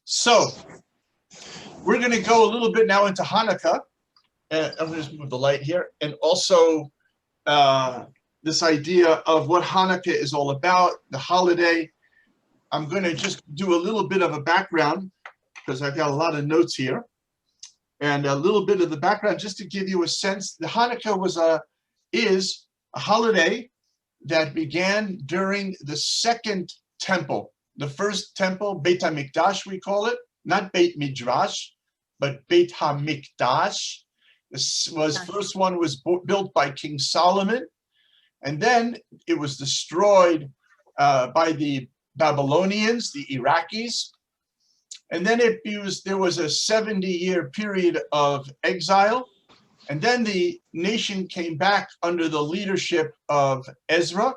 So we're going to go a little bit now into Hanukkah. I'm going to just move the light here. And also this idea of what Hanukkah is all about, the holiday. I'm going to just do a little bit of a background because I've got a lot of notes here. And a little bit of the background just to give you a sense. The Hanukkah is a holiday that began during the second temple. The first temple, Beit HaMikdash, we call it, not Beit Midrash, but Beit HaMikdash. First one was built by King Solomon, and then it was destroyed by the Babylonians, the Iraqis, and then there was a 70-year period of exile, and then the nation came back under the leadership of Ezra,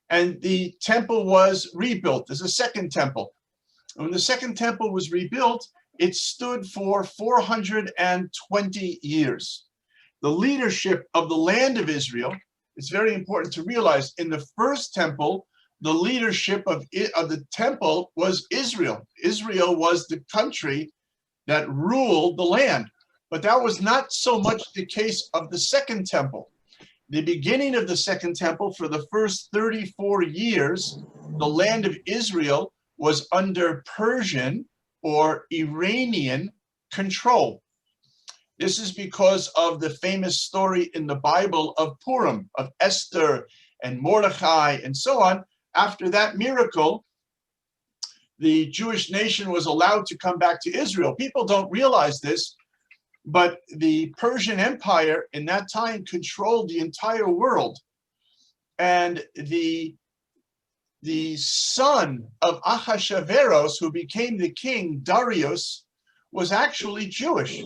and the temple was rebuilt. There's a second temple. And when the second temple was rebuilt, it stood for 420 years. The leadership of the land of Israel, it's very important to realize, in the first temple, the leadership of the temple was Israel. Israel was the country that ruled the land. But that was not so much the case of the second temple. The beginning of the second temple, for the first 34 years, the land of Israel was under Persian or Iranian control. This is because of the famous story in the Bible of Purim, of Esther and Mordechai and so on. After that miracle, the Jewish nation was allowed to come back to Israel. People don't realize this, but the Persian Empire in that time controlled the entire world. And the son of Ahasuerus, who became the king, Darius, was actually Jewish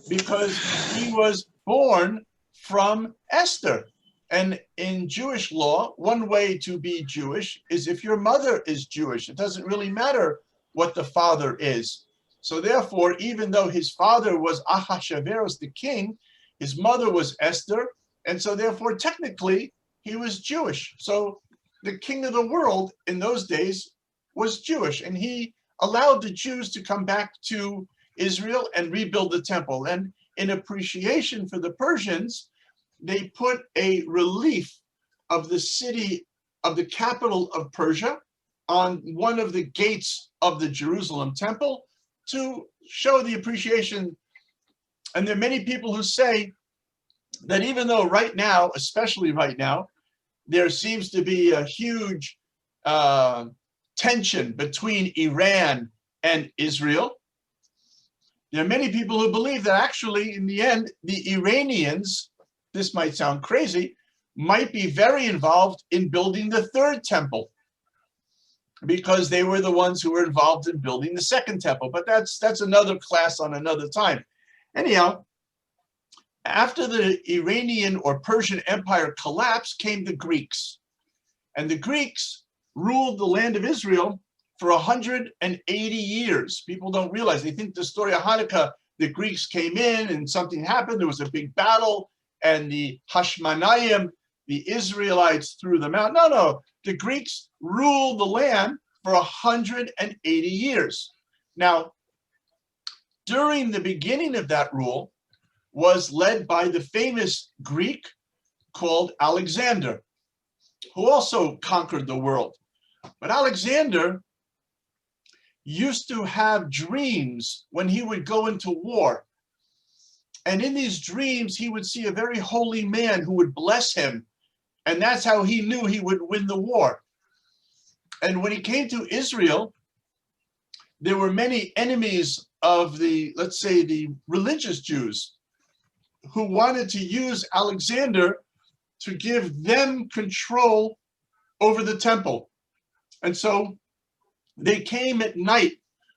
because he was born from Esther. And in Jewish law, one way to be Jewish is if your mother is Jewish. It doesn't really matter what the father is. So therefore, even though his father was Ahasuerus the king, his mother was Esther, and so therefore technically he was Jewish. So the king of the world in those days was Jewish, and he allowed the Jews to come back to Israel and rebuild the temple. And in appreciation for the Persians, they put a relief of the city, of the capital of Persia, on one of the gates of the Jerusalem temple to show the appreciation. And there are many people who say that even though right now, especially right now, there seems to be a huge tension between Iran and Israel, there are many people who believe that actually in the end, the Iranians, this might sound crazy, might be very involved in building the third temple, because they were the ones who were involved in building the second temple. But that's another class on another time. Anyhow, after the Iranian or Persian Empire collapsed came the Greeks. And the Greeks ruled the land of Israel for 180 years. People don't realize, they think the story of Hanukkah, the Greeks came in and something happened, there was a big battle, and the Hashmonaim, the Israelites, threw them out. No, the Greeks ruled the land for 180 years. Now, during the beginning of that rule was led by the famous Greek called Alexander, who also conquered the world. But Alexander used to have dreams when he would go into war. And in these dreams, he would see a very holy man who would bless him. And that's how he knew he would win the war. And when he came to Israel, there were many enemies of the, let's say, the religious Jews who wanted to use Alexander to give them control over the temple. And so they came at night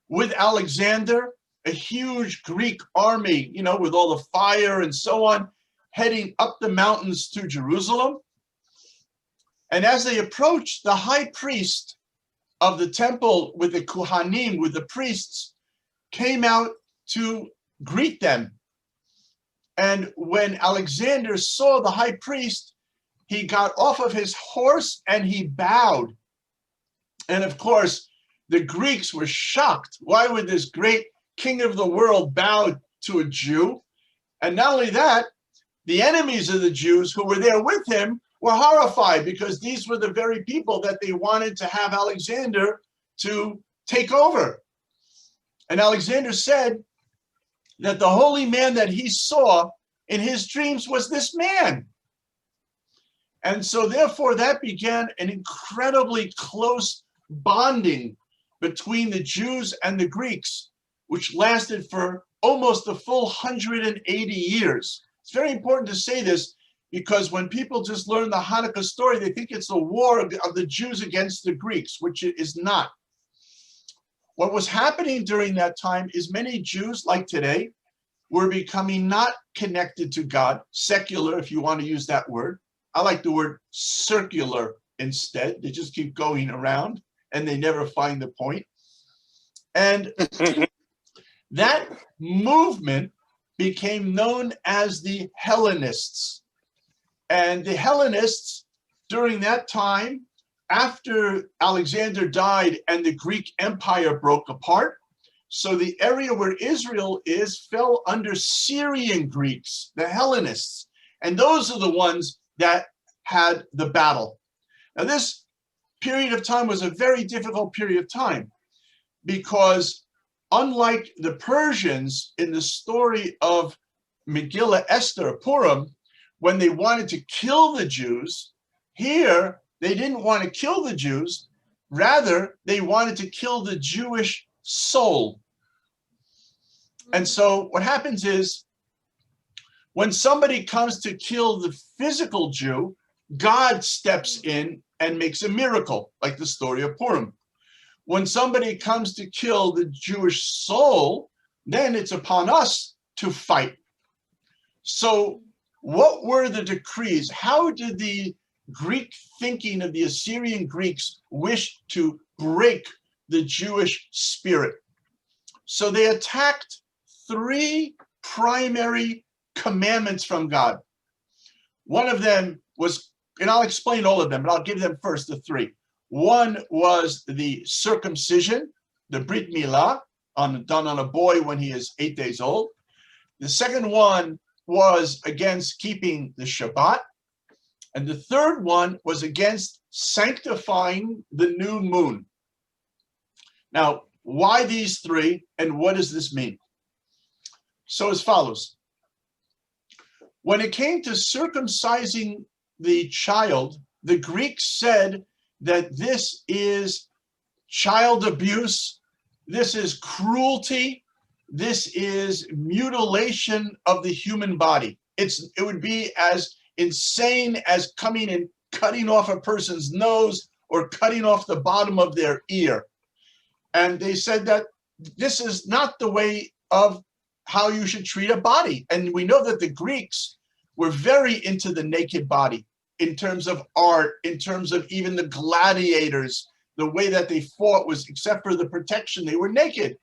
with Alexander, a huge Greek army, with all the fire and so on, heading up the mountains to Jerusalem. And as they approached, the high priest of the temple with the Kohanim, with the priests, came out to greet them. And when Alexander saw the high priest, he got off of his horse and he bowed. And of course, The Greeks were shocked. Why would this great king of the world bow to a Jew? And not only that, the enemies of the Jews who were there with him were horrified, because these were the very people that they wanted to have Alexander to take over. And Alexander said that the holy man that he saw in his dreams was this man. And so therefore that began an incredibly close bonding between the Jews and the Greeks, which lasted for almost a full 180 years. It's very important to say this, because when people just learn the Hanukkah story, they think it's a war of the Jews against the Greeks, which it is not. What was happening during that time is many Jews, like today, were becoming not connected to God, secular, if you want to use that word. I like the word circular instead. They just keep going around and they never find the point. And that movement became known as the Hellenists. And the Hellenists, during that time, after Alexander died and the Greek Empire broke apart, so the area where Israel is fell under Syrian Greeks, the Hellenists. And those are the ones that had the battle. Now, this period of time was a very difficult period of time, because unlike the Persians in the story of Megillah Esther, Purim, when they wanted to kill the Jews, here they didn't want to kill the Jews. Rather, they wanted to kill the Jewish soul. And so what happens is, when somebody comes to kill the physical Jew, God steps in and makes a miracle, like the story of Purim. When somebody comes to kill the Jewish soul, then it's upon us to fight. So what were the decrees? How did the Greek thinking of the Assyrian Greeks wish to break the Jewish spirit? So they attacked 3 primary commandments from God. One of them was, and I'll explain all of them, but I'll give them first, the 3. One was the circumcision, the Brit Milah, done on a boy when he is 8 days old. The second one was against keeping the Shabbat. And the third one was against sanctifying the new moon. Now, why these 3, and what does this mean? So as follows. When it came to circumcising the child, the Greeks said that this is child abuse, this is cruelty, this is mutilation of the human body. It would be as insane as coming and cutting off a person's nose or cutting off the bottom of their ear. And they said that this is not the way of how you should treat a body. And we know that the Greeks were very into the naked body in terms of art, in terms of even the gladiators. The way that they fought was, except for the protection, they were naked,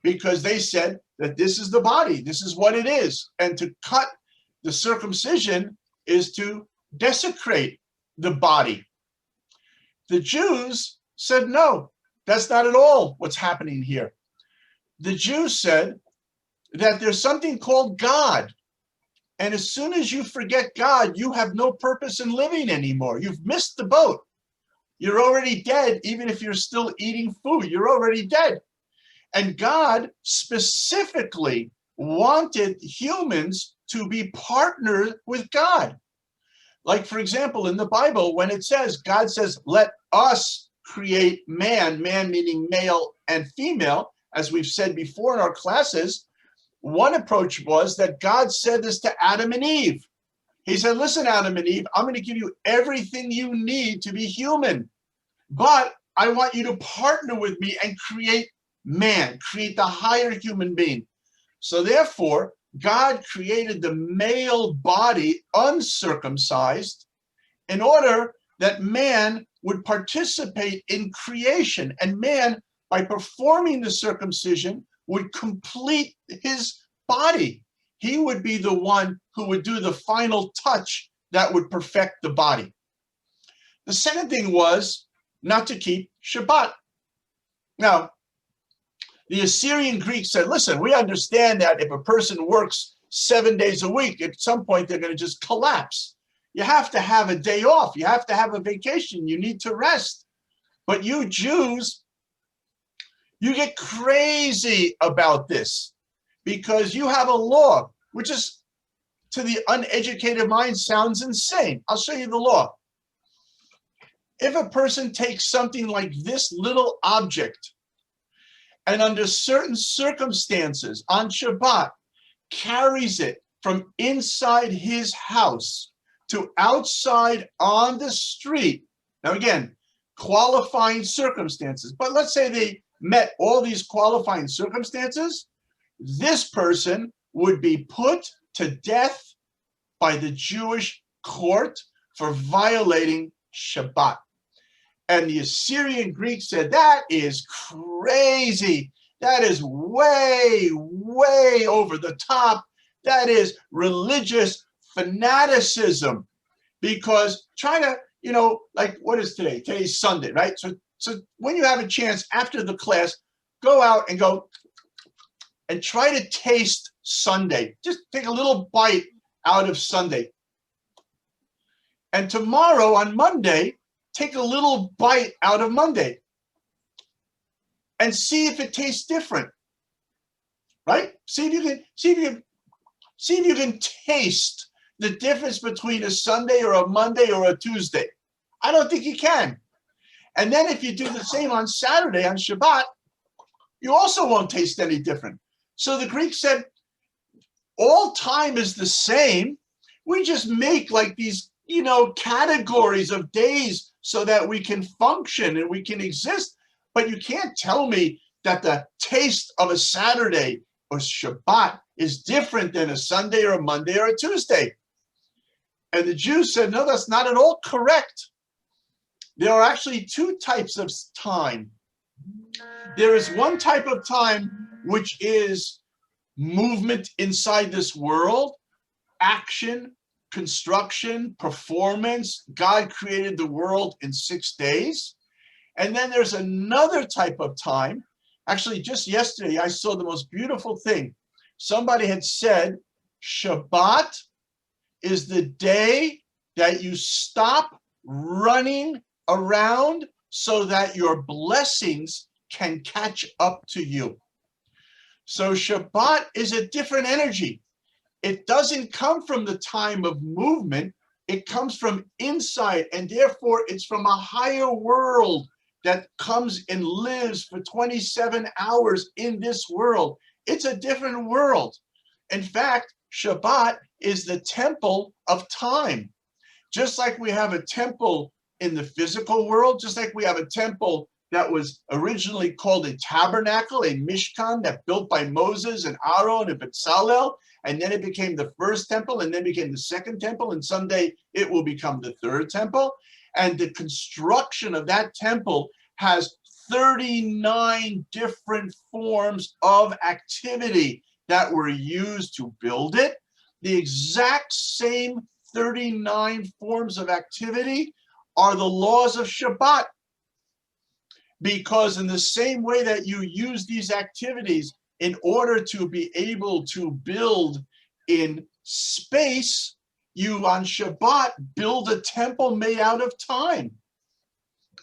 because they said that this is the body, this is what it is. And to cut the circumcision is to desecrate the body. The Jews said, no, that's not at all what's happening here. The Jews said that there's something called God. And as soon as you forget God, you have no purpose in living anymore. You've missed the boat. You're already dead. Even if you're still eating food, you're already dead. And God specifically wanted humans to be partnered with God. Like, for example, in the Bible, when it says, God says, let us create man, man meaning male and female, as we've said before in our classes, one approach was that God said this to Adam and Eve. He said, listen, Adam and Eve, I'm going to give you everything you need to be human, but I want you to partner with me and create man, create the higher human being. So therefore, God created the male body uncircumcised in order that man would participate in creation. And man, by performing the circumcision, would complete his body. He would be the one who would do the final touch that would perfect the body. The second thing was not to keep Shabbat. Now, the Assyrian Greeks said, listen, we understand that if a person works 7 days a week, at some point they're going to just collapse. You have to have a day off. You have to have a vacation. You need to rest. But you Jews, you get crazy about this because you have a law, which is, to the uneducated mind, sounds insane. I'll show you the law. If a person takes something like this little object and under certain circumstances on Shabbat carries it from inside his house to outside on the street. Now again, qualifying circumstances, but let's say they met all these qualifying circumstances, this person would be put to death by the Jewish court for violating Shabbat. And the Assyrian Greeks said, that is crazy. That is way, way over the top. That is religious fanaticism. Because try to, like, what is today? Today's Sunday, right? So when you have a chance after the class, go out and go and try to taste Sunday. Just take a little bite out of Sunday. And tomorrow on Monday, take a little bite out of Monday and see if it tastes different, right? See if you can taste the difference between a Sunday or a Monday or a Tuesday. I don't think you can. And then if you do the same on Saturday, on Shabbat, you also won't taste any different. So the Greeks said, all time is the same. We just make like these, categories of days so that we can function and we can exist. But you can't tell me that the taste of a Saturday or Shabbat is different than a Sunday or a Monday or a Tuesday. And the Jews said, no, that's not at all correct. There are actually two types of time. There is one type of time which is movement inside this world, action, construction, performance. God created the world in 6 days. And then there's another type of time. Actually, just yesterday, I saw the most beautiful thing. Somebody had said, Shabbat is the day that you stop running around so that your blessings can catch up to you. So Shabbat is a different energy. It doesn't come from the time of movement. It comes from inside, and therefore it's from a higher world that comes and lives for 27 hours in this world. It's a different world. In fact, Shabbat is the temple of time. Just like we have a temple in the physical world, just like we have a temple that was originally called a tabernacle, a mishkan, that built by Moses and Aaron and Bezalel, and then it became the first temple, and then became the second temple, and someday it will become the third temple. And the construction of that temple has 39 different forms of activity that were used to build it. The exact same 39 forms of activity are the laws of Shabbat. Because in the same way that you use these activities in order to be able to build in space, you on Shabbat build a temple made out of time.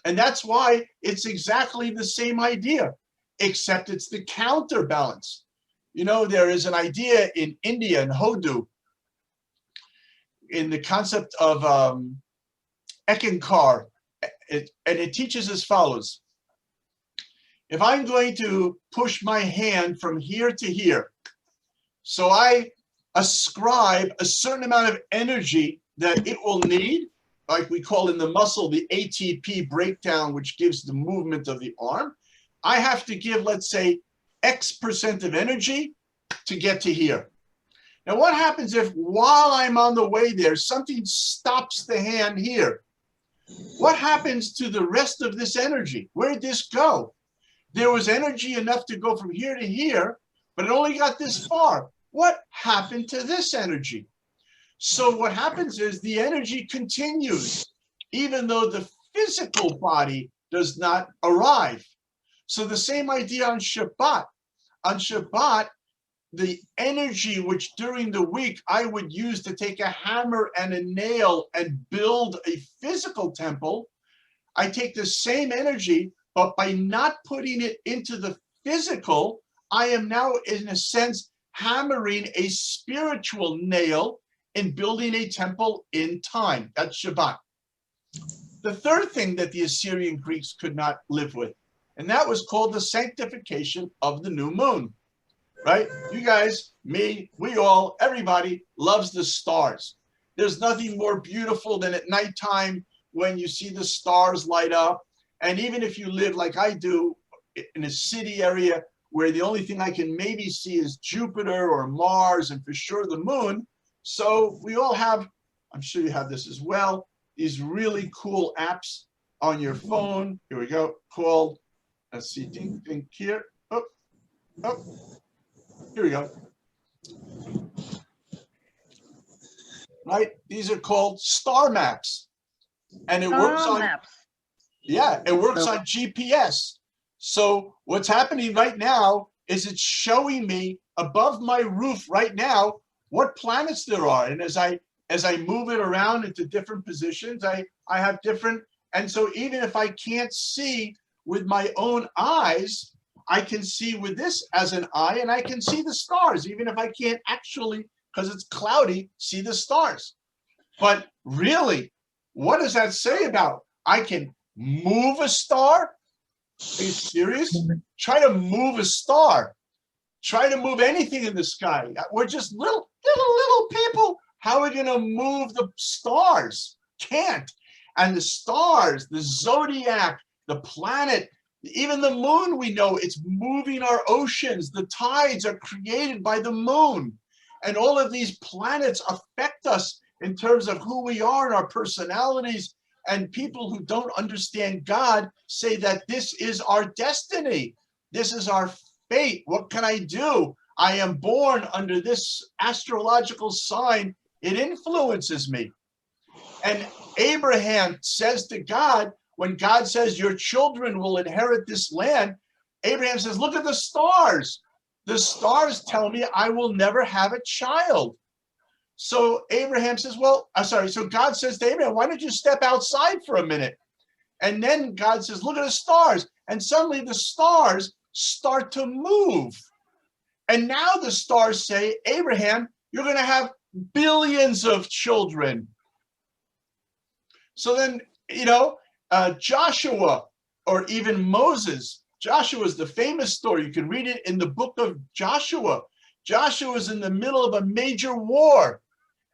And that's why it's exactly the same idea, except it's the counterbalance. There is an idea in India, in Hodu, in the concept of Ekankar, and it teaches as follows. If I'm going to push my hand from here to here, so I ascribe a certain amount of energy that it will need, like we call in the muscle the ATP breakdown, which gives the movement of the arm. I have to give, let's say, X% of energy to get to here. Now, what happens if while I'm on the way there, something stops the hand here? What happens to the rest of this energy? Where did this go? There was energy enough to go from here to here, but it only got this far. What happened to this energy? So what happens is the energy continues, even though the physical body does not arrive. So the same idea on Shabbat. On Shabbat, the energy which during the week I would use to take a hammer and a nail and build a physical temple, I take the same energy, but by not putting it into the physical, I am now, in a sense, hammering a spiritual nail in building a temple in time. That's Shabbat. The third thing that the Assyrian Greeks could not live with, and that was called the sanctification of the new moon, right? You guys, me, we all, everybody loves the stars. There's nothing more beautiful than at nighttime when you see the stars light up. And even if you live like I do in a city area where the only thing I can maybe see is Jupiter or Mars and for sure the moon. So we all have, I'm sure you have this as well, these really cool apps on your phone. Here we go, called, let's see, think here. Oh, here we go. Right, these are called star maps. And it works on maps. Yeah, it works on GPS. So what's happening right now is it's showing me above my roof right now what planets there are. And as I move it around into different positions, I have different, and so even if I can't see with my own eyes, I can see with this as an eye, and I can see the stars, even if I can't actually, because it's cloudy, see the stars. But really, what does that say about? I can move a star? Are you serious? Try to move a star. Try to move anything in the sky. We're just little people. How are we going to move the stars? Can't. And the stars, the zodiac, the planet, even the moon, we know it's moving our oceans. The tides are created by the moon. And all of these planets affect us in terms of who we are and our personalities. And people who don't understand God say that this is our destiny. This is our fate. What can I do? I am born under this astrological sign. It influences me. And Abraham says to God, when God says your children will inherit this land, Abraham says, look at the stars. The stars tell me I will never have a child. So Abraham says, so God says to Abraham, why don't you step outside for a minute? And then God says, look at the stars. And suddenly the stars start to move. And now the stars say, Abraham, you're going to have billions of children. So then, Joshua, or even Moses, Joshua is the famous story. You can read it in the book of Joshua. Joshua is in the middle of a major war,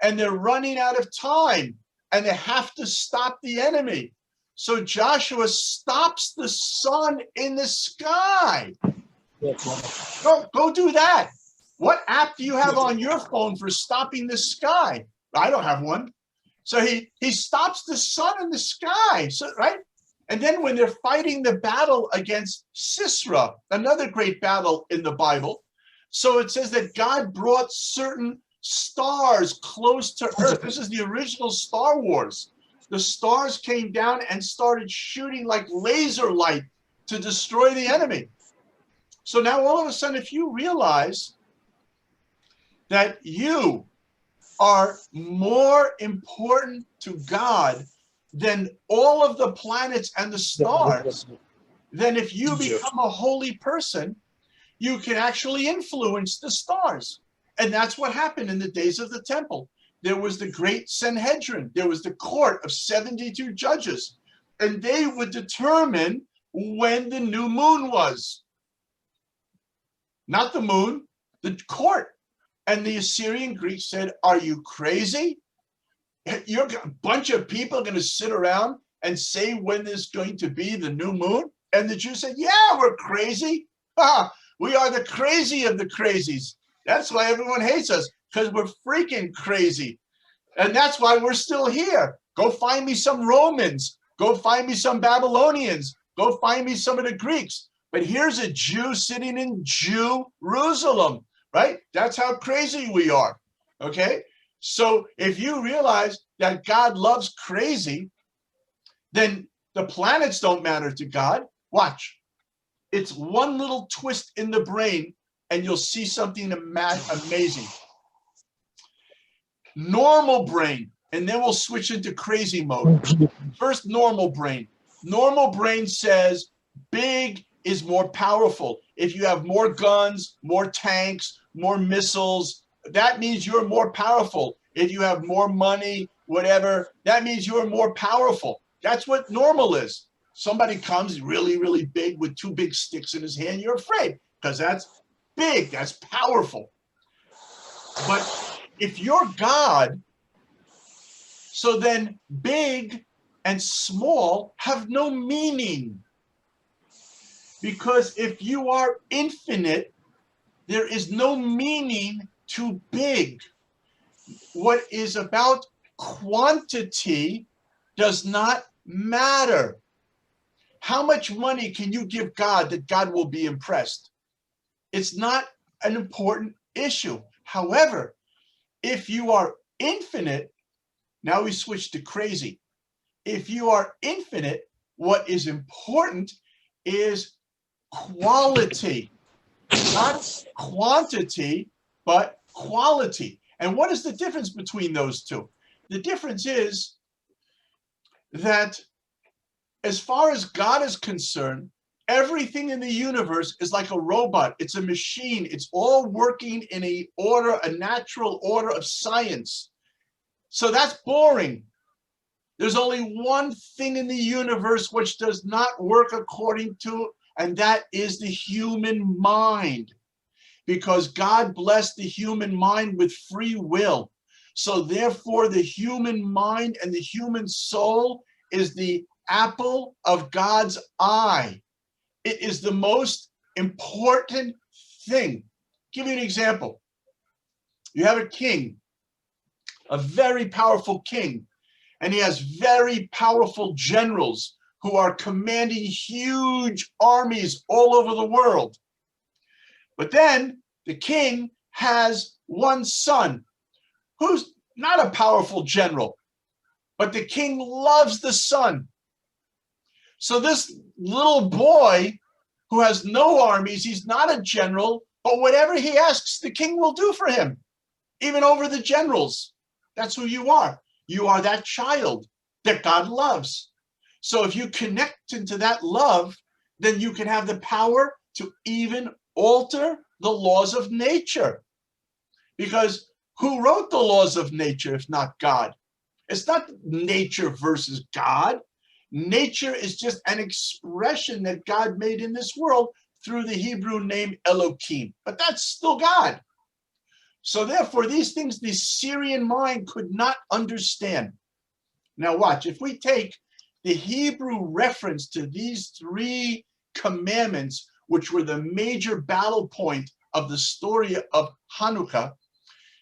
and they're running out of time, and they have to stop the enemy. So Joshua stops the sun in the sky. Go do that. What app do you have on your phone for stopping the sky? I don't have one. So he stops the sun in the sky, so, right? And then when they're fighting the battle against Sisera, another great battle in the Bible, so it says that God brought certain stars close to earth. This is the original Star Wars. The stars came down and started shooting like laser light to destroy the enemy. So now all of a sudden, if you realize that you are more important to God than all of the planets and the stars, then if you become a holy person, you can actually influence the stars. And that's what happened in the days of the temple. There was the great Sanhedrin. There was the court of 72 judges. And they would determine when the new moon was. Not the moon, the court. And the Assyrian Greeks said, are you crazy? You're a bunch of people going to sit around and say when there's going to be the new moon? And the Jews said, yeah, we're crazy. We are the crazy of the crazies. That's why everyone hates us, because we're freaking crazy. And that's why we're still here. Go find me some Romans. Go find me some Babylonians. Go find me some of the Greeks. But here's a Jew sitting in Jerusalem, right? That's how crazy we are, okay? So if you realize that God loves crazy, then the planets don't matter to God. Watch. It's one little twist in the brain and you'll see something amazing. Normal brain, and then we'll switch into crazy mode. First, normal brain. Normal brain says big is more powerful. If you have more guns, more tanks, more missiles, that means you're more powerful. If you have more money, whatever, that means you're more powerful. That's what normal is. Somebody comes really, really big with two big sticks in his hand, you're afraid because that's big, that's powerful. But if you're God, so then big and small have no meaning. Because if you are infinite, there is no meaning to big. What is about quantity does not matter. How much money can you give God that God will be impressed? It's not an important issue. However, if you are infinite, now we switch to crazy. If you are infinite, what is important is quality, not quantity, but quality. And what is the difference between those two? The difference is that as far as God is concerned, everything in the universe is like a robot. It's a machine. It's all working in a order, a natural order of science. So that's boring. There's only one thing in the universe which does not work according to, and that is the human mind. Because God blessed the human mind with free will. So therefore, the human mind and the human soul is the apple of God's eye. It is the most important thing. I'll give you an example. You have a king, a very powerful king, and he has very powerful generals who are commanding huge armies all over the world. But then the king has one son who's not a powerful general, but the king loves the son. So this little boy who has no armies, he's not a general, but whatever he asks, the king will do for him, even over the generals. That's who you are. You are that child that God loves. So if you connect into that love, then you can have the power to even alter the laws of nature. Because who wrote the laws of nature if not God? It's not nature versus God. Nature is just an expression that God made in this world through the Hebrew name Elohim. But that's still God. So therefore, these things the Syrian mind could not understand. Now watch, if we take the Hebrew reference to these three commandments, which were the major battle point of the story of Chanuka,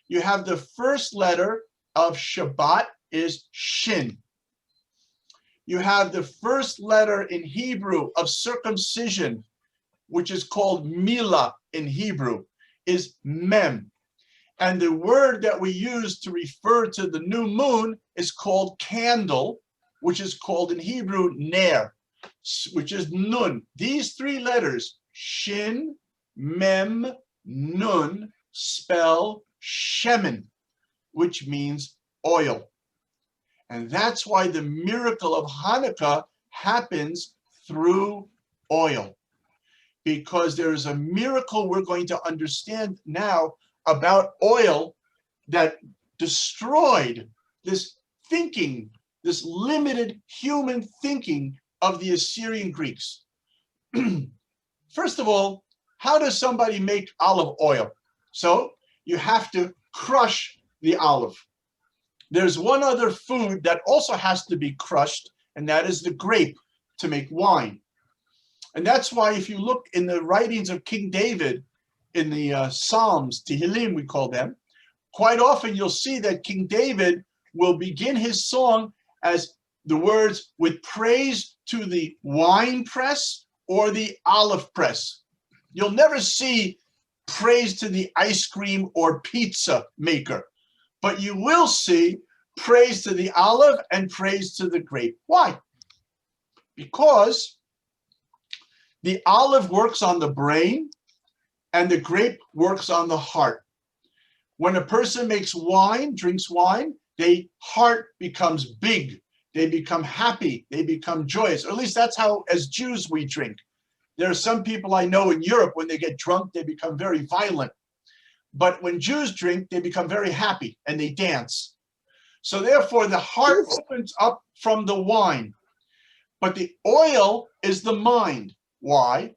you have the first letter of Shabbat is Shin. You have the first letter in Hebrew of circumcision, which is called Milah in Hebrew, is Mem. And the word that we use to refer to the new moon is called candle, which is called in Hebrew Ner, which is Nun. These three letters, Shin, Mem, Nun, spell Shemen, which means oil. And that's why the miracle of Hanukkah happens through oil. Because there is a miracle we're going to understand now about oil that destroyed this thinking, this limited human thinking of the Assyrian Greeks. First of all, how does somebody make olive oil? So you have to crush the olive. There's one other food that also has to be crushed, and that is the grape to make wine. And that's why if you look in the writings of King David, in the Psalms, Tehillim we call them, quite often you'll see that King David will begin his song as the words with praise to the wine press or the olive press. You'll never see praise to the ice cream or pizza maker, but you will see praise to the olive and praise to the grape. Why? Because The olive works on the brain and the grape works on the heart. When a person makes wine, drinks wine, their heart becomes big. They become happy. They become joyous. Or at least that's how, as Jews, we drink. There are some people I know in Europe, when they get drunk, they become very violent. But when Jews drink, they become very happy and they dance. So therefore, the heart opens up from the wine. But the oil is the mind. Why?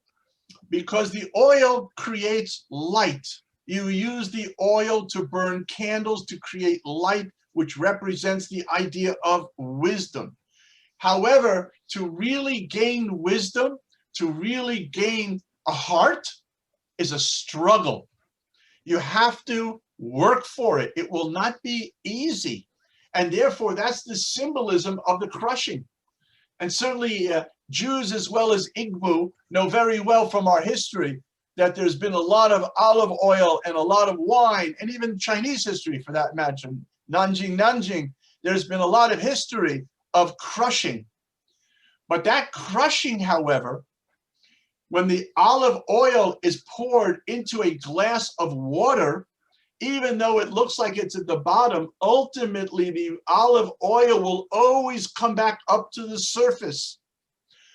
Because the oil creates light. You use the oil to burn candles to create light, which represents the idea of wisdom. However, to really gain wisdom, to really gain a heart, is a struggle. You have to work for it. It will not be easy. And therefore, that's the symbolism of the crushing. And certainly Jews as well as Igbo know very well from our history that there's been a lot of olive oil and a lot of wine, and even Chinese history for that matter, Nanjing. There's been a lot of history of crushing. But that crushing, however, when the olive oil is poured into a glass of water, even though it looks like it's at the bottom, ultimately the olive oil will always come back up to the surface.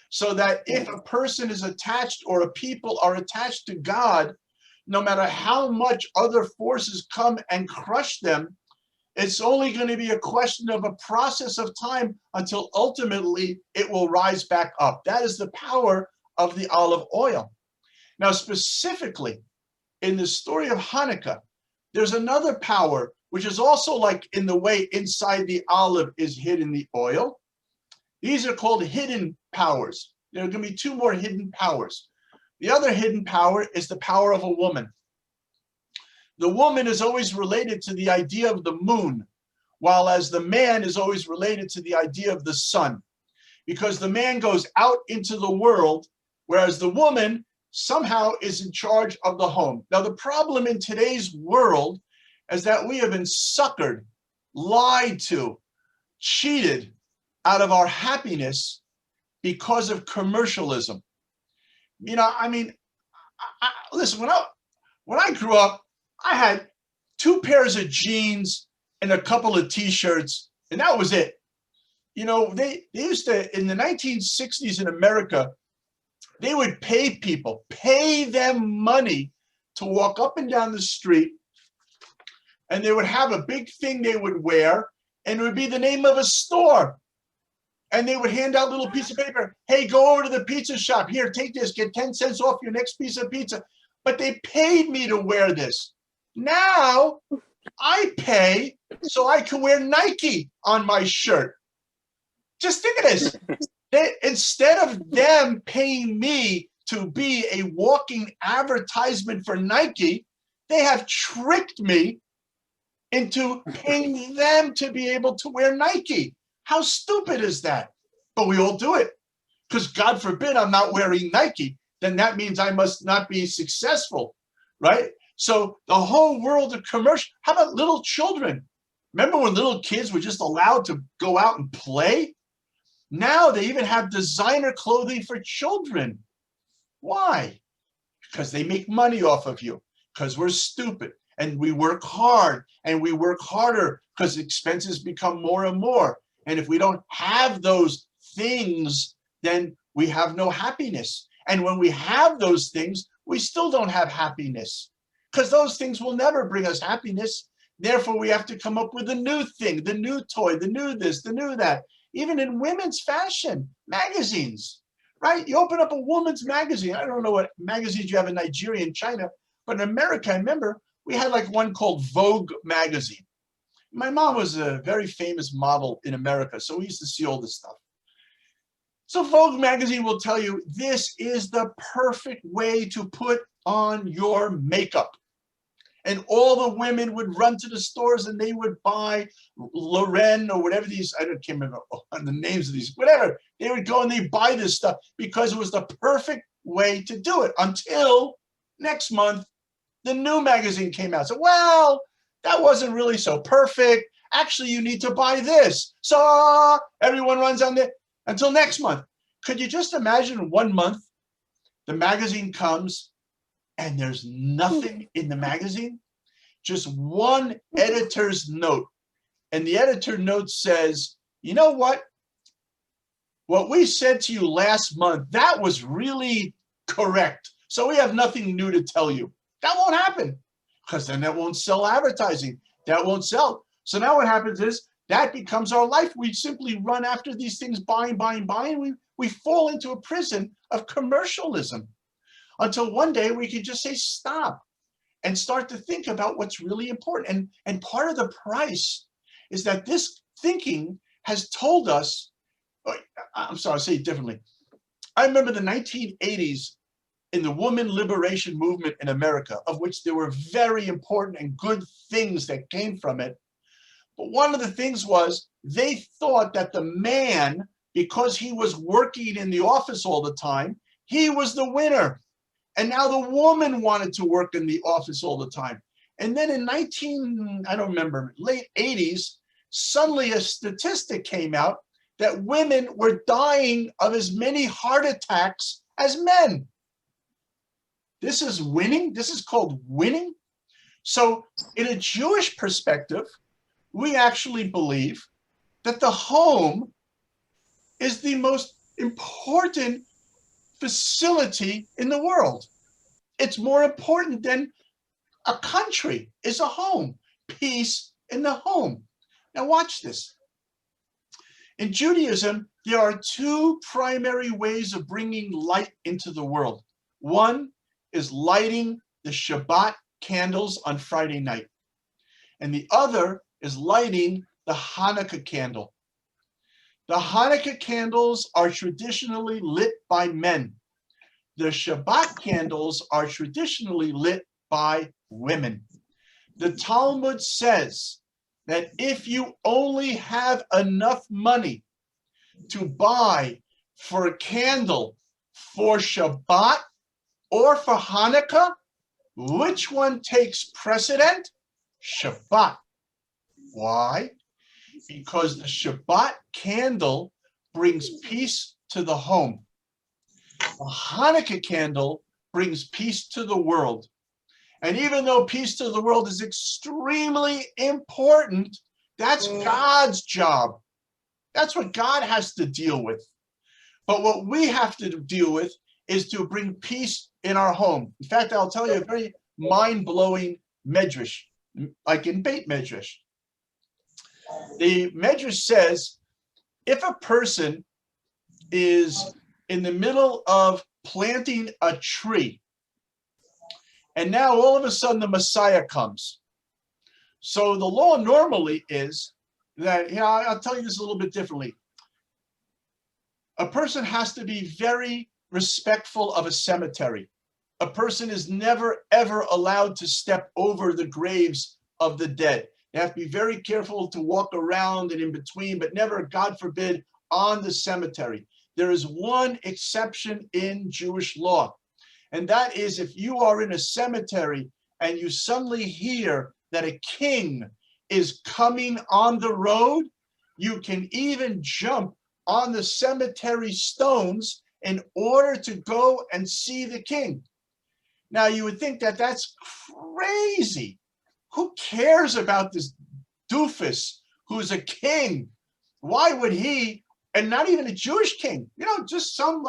So that if a person is attached or a people are attached to God, no matter how much other forces come and crush them, it's only going to be a question of a process of time until ultimately it will rise back up. That is the power of the olive oil. Now, specifically in the story of Hanukkah, there's another power, which is also like in the way inside the olive is hidden the oil. These are called hidden powers. There are going to be two more hidden powers. The other hidden power is the power of a woman. The woman is always related to the idea of the moon, while as the man is always related to the idea of the sun. Because the man goes out into the world, whereas the woman somehow is in charge of the home. Now, the problem in today's world is that we have been suckered, lied to, cheated out of our happiness because of commercialism. You know, I mean, listen, when I grew up, I had 2 pairs of jeans and a couple of t-shirts, and that was it. You know, they used to, in the 1960s in America, they would pay people, pay them money to walk up and down the street, and they would have a big thing they would wear, and it would be the name of a store. And they would hand out a little piece of paper. Hey, go over to the pizza shop. Here, take this. Get 10 cents off your next piece of pizza. But they paid me to wear this. Now, I pay so I can wear Nike on my shirt. Just think of this. Instead of them paying me to be a walking advertisement for Nike, they have tricked me into paying them to be able to wear Nike. How stupid is that? But we all do it. Because God forbid I'm not wearing Nike. Then that means I must not be successful, right? So the whole world of commercial, how about little children? Remember when little kids were just allowed to go out and play? Now they even have designer clothing for children. Why? Because they make money off of you. Because we're stupid. And we work hard. And we work harder because expenses become more and more. And if we don't have those things, then we have no happiness. And when we have those things, we still don't have happiness. Because those things will never bring us happiness. Therefore, we have to come up with a new thing, the new toy, the new this, the new that. Even in women's fashion magazines, right? You open up a woman's magazine. I don't know what magazines you have in Nigeria and China, but in America, I remember we had like one called Vogue magazine. My mom was a very famous model in America, so we used to see all this stuff. So Vogue magazine will tell you this is the perfect way to put on your makeup. And all the women would run to the stores and they would buy Loren or whatever these, can't remember the names of these, whatever. They would go and they buy this stuff because it was the perfect way to do it until next month, the new magazine came out. So, well, that wasn't really so perfect. Actually, you need to buy this. So everyone runs on there until next month. Could you just imagine 1 month The magazine comes and there's nothing in the magazine, just one editor's note. And the editor note says, you know what? What we said to you last month, that was really correct. So we have nothing new to tell you. That won't happen because then that won't sell advertising. That won't sell. So now what happens is that becomes our life. We simply run after these things, buying. We fall into a prison of commercialism until one day we can just say stop and start to think about what's really important. And part of the price is that this thinking has told us, I'm sorry, I'll say it differently. I remember the 1980s in the woman liberation movement in America, of which there were very important and good things that came from it. But one of the things was they thought that the man, because he was working in the office all the time, he was the winner. And now the woman wanted to work in the office all the time. And then in late 80s, suddenly a statistic came out that women were dying of as many heart attacks as men. This is winning. This is called winning. So in a Jewish perspective, we actually believe that the home is the most important facility in the world. It's more important than a country is a home. Peace in the home. Now watch this. In Judaism, there are two primary ways of bringing light into the world. One is lighting the Shabbat candles on Friday night. And the other is lighting the Hanukkah candle. The Hanukkah candles are traditionally lit by men. The Shabbat candles are traditionally lit by women. The Talmud says that if you only have enough money to buy for a candle for Shabbat or for Hanukkah, which one takes precedent? Shabbat. Why? Because the Shabbat candle brings peace to the home. The Hanukkah candle brings peace to the world. And even though peace to the world is extremely important, that's God's job. That's what God has to deal with. But what we have to deal with is to bring peace in our home. In fact, I'll tell you a very mind-blowing medrash, like in Beit Medrash. The medrash says, if a person is in the middle of planting a tree, and now all of a sudden the Messiah comes. So the law normally is that, I'll tell you this a little bit differently. A person has to be very respectful of a cemetery. A person is never, ever allowed to step over the graves of the dead. They have to be very careful to walk around and in between, but never, God forbid, on the cemetery. There is one exception in Jewish law, and that is if you are in a cemetery and you suddenly hear that a king is coming on the road, you can even jump on the cemetery stones in order to go and see the king. Now, you would think that that's crazy. Who cares about this doofus who's a king? Why would he, and not even a Jewish king, just some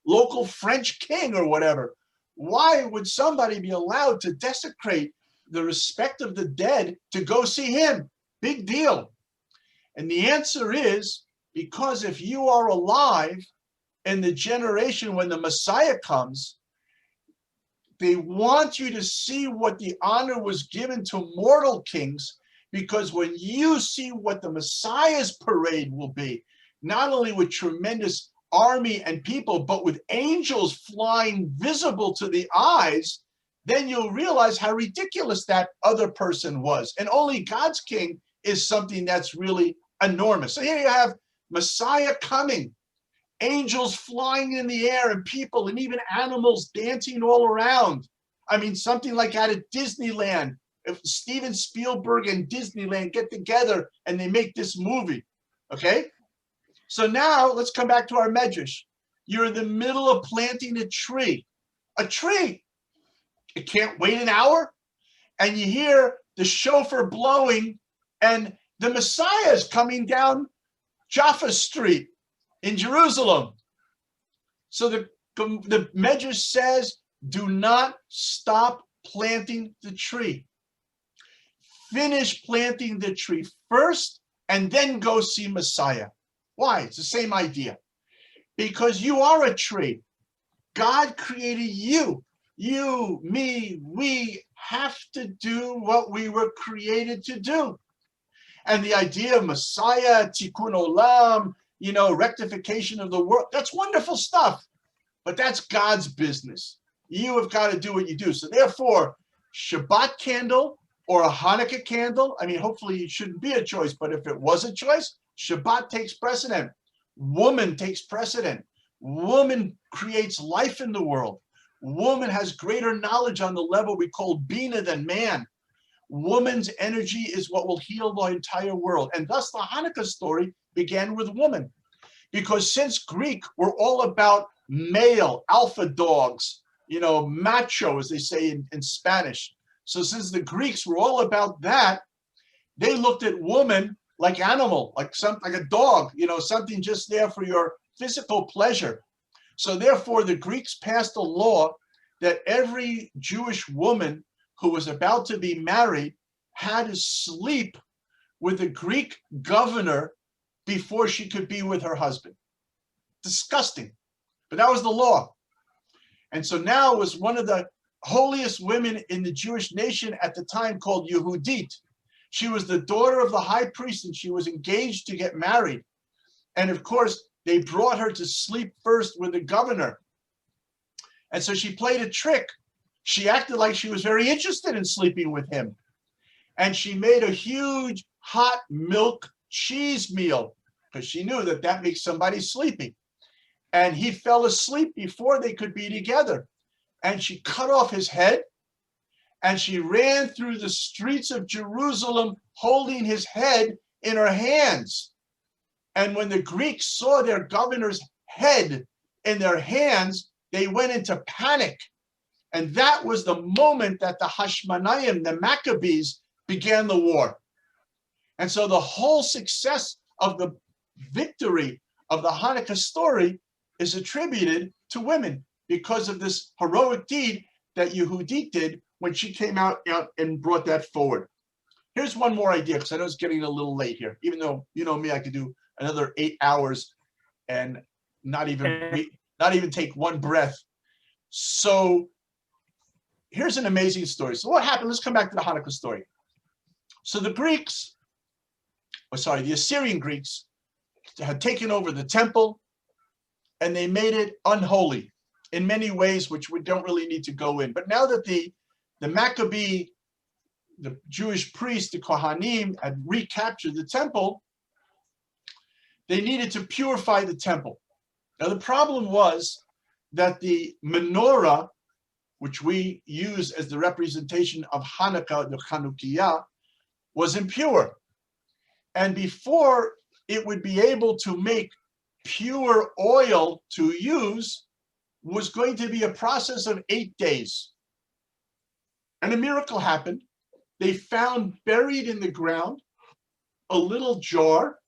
local French king or whatever. Why would somebody be allowed to desecrate the respect of the dead to go see him? Big deal. And the answer is because if you are alive in the generation when the Messiah comes, they want you to see what the honor was given to mortal kings, because when you see what the Messiah's parade will be, not only with tremendous army and people, but with angels flying visible to the eyes, then you'll realize how ridiculous that other person was. And only God's king is something that's really enormous. So here you have Messiah coming, angels flying in the air, and people and even animals dancing all around. I mean, something like out of Disneyland. If Steven Spielberg and Disneyland get together and they make this movie, okay? So now let's come back to our medrash. You're in the middle of planting a tree. A tree. It can't wait an hour. And you hear the shofar blowing, and the Messiah is coming down Jaffa Street in Jerusalem. So the Medrash says, do not stop planting the tree. Finish planting the tree first, and then go see Messiah. Why? It's the same idea. Because you are a tree. God created you. You, me, we have to do what we were created to do. And the idea of Messiah, Tikkun Olam, rectification of the world, that's wonderful stuff. But that's God's business. You have got to do what you do. So therefore, Shabbat candle or a Hanukkah candle, hopefully it shouldn't be a choice, but if it was a choice, Shabbat takes precedent. Woman takes precedent. Woman creates life in the world. Woman has greater knowledge on the level we call Bina than man. Woman's energy is what will heal the entire world. And thus the Hanukkah story began with woman. Because since Greek were all about male, alpha dogs, macho, as they say in Spanish. So since the Greeks were all about that, they looked at woman like animal, like a dog, something just there for your physical pleasure. So therefore, the Greeks passed a law that every Jewish woman who was about to be married had to sleep with the Greek governor before she could be with her husband. Disgusting. But that was the law. And so now it was one of the holiest women in the Jewish nation at the time called Yehudit. She was the daughter of the high priest, and she was engaged to get married. And of course, they brought her to sleep first with the governor. And so she played a trick. She acted like she was very interested in sleeping with him. And she made a huge hot milk cheese meal because she knew that that makes somebody sleepy. And he fell asleep before they could be together. And she cut off his head, and she ran through the streets of Jerusalem holding his head in her hands. And when the Greeks saw their governor's head in their hands, they went into panic. And that was the moment that the Hashmonaim, the Maccabees, began the war. And so the whole success of the victory of the Hanukkah story is attributed to women because of this heroic deed that Yehudit did when she came out and brought that forward. Here's one more idea, because I know it's getting a little late here, even though, you know me, I could do another 8 hours and not even take one breath. So here's an amazing story. So what happened? Let's come back to the Hanukkah story. So the Assyrian Greeks had taken over the temple, and they made it unholy in many ways, which we don't really need to go in. But now that the Maccabee, the Jewish priests, the Kohanim, had recaptured the temple, they needed to purify the temple. Now, the problem was that the menorah, which we use as the representation of Hanukkah, the Chanukiah, was impure. And before it would be able to make pure oil to use, was going to be a process of 8 days. And a miracle happened. They found buried in the ground a little jar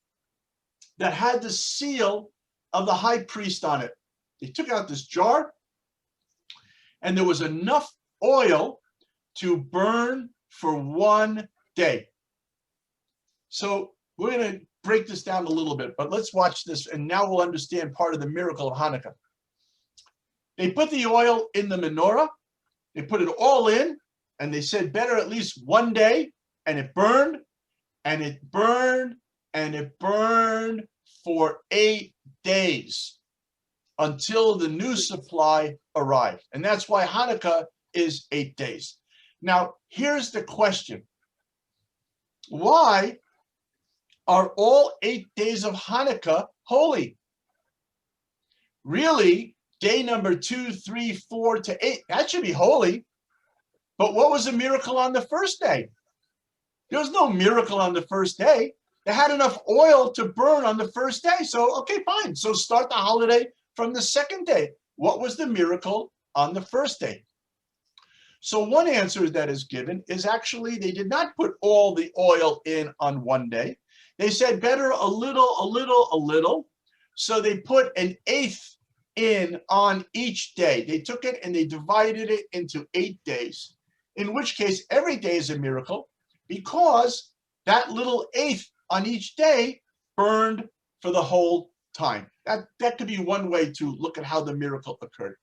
that had the seal of the high priest on it. They took out this jar, and there was enough oil to burn for 1 day. So we're going to break this down a little bit, but let's watch this, and now we'll understand part of the miracle of Hanukkah. They put the oil in the menorah, they put it all in, and they said better at least 1 day, and it burned, and it burned, and it burned for 8 days until the new supply arrived. And that's why Hanukkah is 8 days. Now, here's the question. Why are all 8 days of Hanukkah holy? Really, day number 2, 3, 4 to 8, that should be holy. But what was the miracle on the first day? There was no miracle on the first day. They had enough oil to burn on the first day. So, okay, fine. So start the holiday from the second day. What was the miracle on the first day? So one answer that is given is actually they did not put all the oil in on one day. They said better a little, a little, a little. So they put an eighth in on each day. They took it and they divided it into 8 days, in which case every day is a miracle because that little eighth on each day burned for the whole time. That could be one way to look at how the miracle occurred.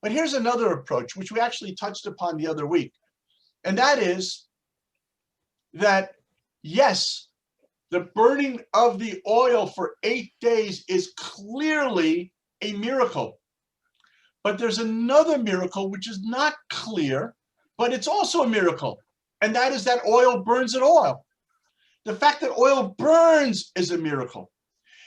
But here's another approach, which we actually touched upon the other week. And that is that, yes, the burning of the oil for 8 days is clearly a miracle. But there's another miracle which is not clear, but it's also a miracle. And that is that oil burns at all. The fact that oil burns is a miracle.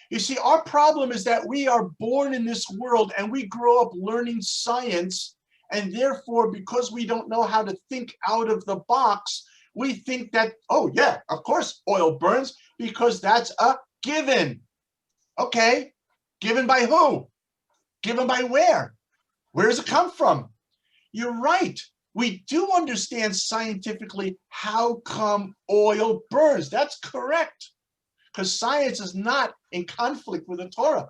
You see, our problem is that we are born in this world and we grow up learning science. And therefore, because we don't know how to think out of the box, we think that, oh yeah, of course oil burns because that's a given. Okay, given by who? Given by where? Where does it come from? You're right. We do understand scientifically how come oil burns. That's correct. Because science is not in conflict with the Torah.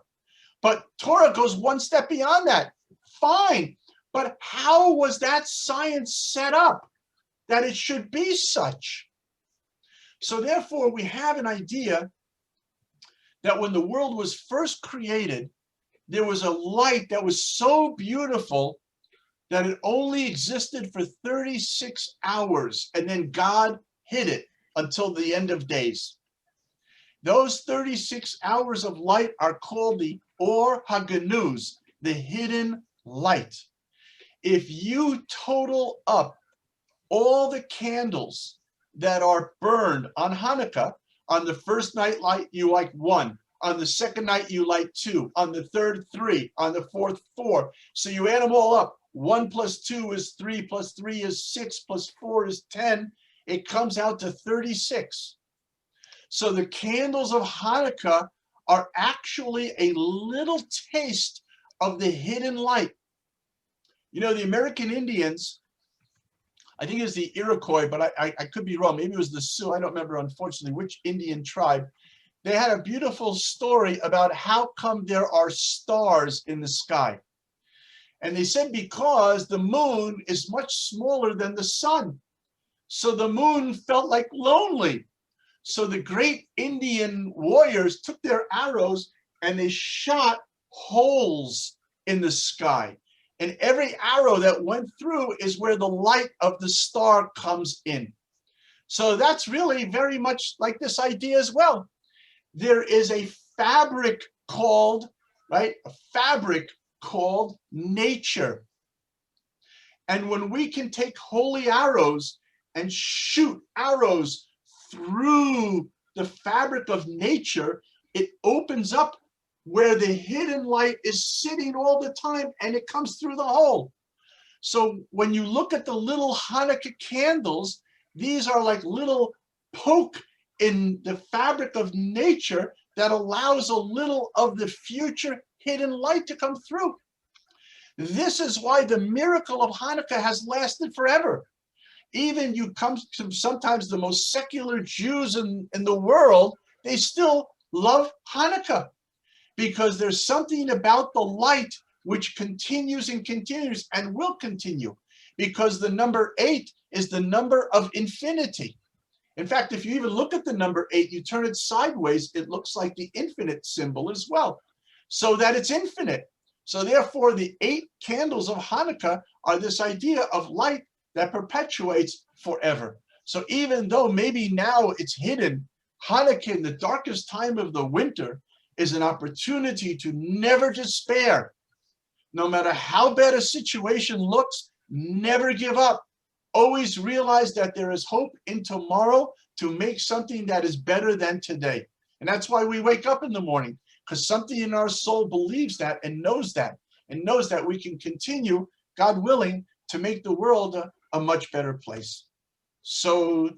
But Torah goes one step beyond that. Fine. But how was that science set up that it should be such? So therefore, we have an idea that when the world was first created, there was a light that was so beautiful that it only existed for 36 hours, and then God hid it until the end of days. Those 36 hours of light are called the Or HaGanuz, the hidden light. If you total up all the candles that are burned on Hanukkah, on the first night light you light 1, on the second night you light 2, on the third 3, on the fourth 4. So you add them all up. 1 plus 2 is 3, plus 3 is 6, plus 4 is 10. It comes out to 36. So the candles of Hanukkah are actually a little taste of the hidden light. You know, the American Indians, I think it was the Iroquois, but I could be wrong. Maybe it was the Sioux. I don't remember, unfortunately, which Indian tribe. They had a beautiful story about how come there are stars in the sky. And they said because the moon is much smaller than the sun. So the moon felt like lonely. So the great Indian warriors took their arrows and they shot holes in the sky. And every arrow that went through is where the light of the star comes in. So that's really very much like this idea as well. There is a fabric called, right? A fabric called nature. And when we can take holy arrows and shoot arrows through the fabric of nature, it opens up where the hidden light is sitting all the time and it comes through the hole. So when you look at the little Hanukkah candles, these are like little poke in the fabric of nature that allows a little of the future hidden light to come through. This is why the miracle of Hanukkah has lasted forever. Even you come to sometimes the most secular Jews in the world, they still love Hanukkah because there's something about the light which continues and continues and will continue, because the number 8 is the number of infinity. In fact, if you even look at the number 8, you turn it sideways, it looks like the infinite symbol as well, so that it's infinite. So therefore, the 8 candles of Hanukkah are this idea of light that perpetuates forever. So even though maybe now it's hidden, Hanukkah, in the darkest time of the winter, is an opportunity to never despair. No matter how bad a situation looks, never give up. Always realize that there is hope in tomorrow to make something that is better than today. And that's why we wake up in the morning, because something in our soul believes that and knows that we can continue, God willing, to make the world a much better place. So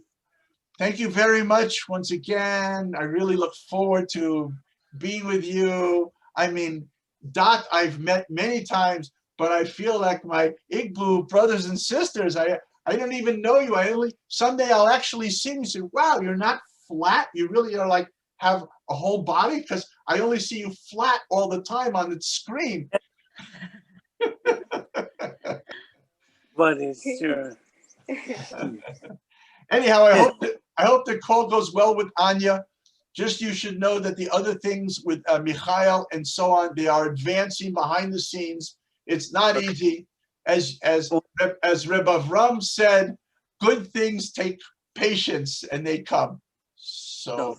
thank you very much once again. I really look forward to being with you. I mean, Dot I've met many times, but I feel like my Igloo brothers and sisters. I don't even know you. Someday I'll actually see you and say, wow, you're not flat. You really are like have a whole body, because I only see you flat all the time on the screen. But it's true. Anyhow, I hope the call goes well with Anya. Just you should know that the other things with Michael and so on, they are advancing behind the scenes. It's not easy. As Reb Avram said, good things take patience and they come. So,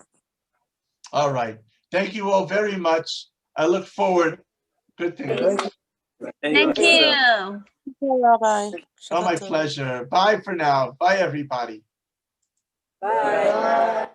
all right. Thank you all very much. I look forward. Good things. Thank you. Rabbi. Oh, my pleasure. Bye for now. Bye, everybody. Bye.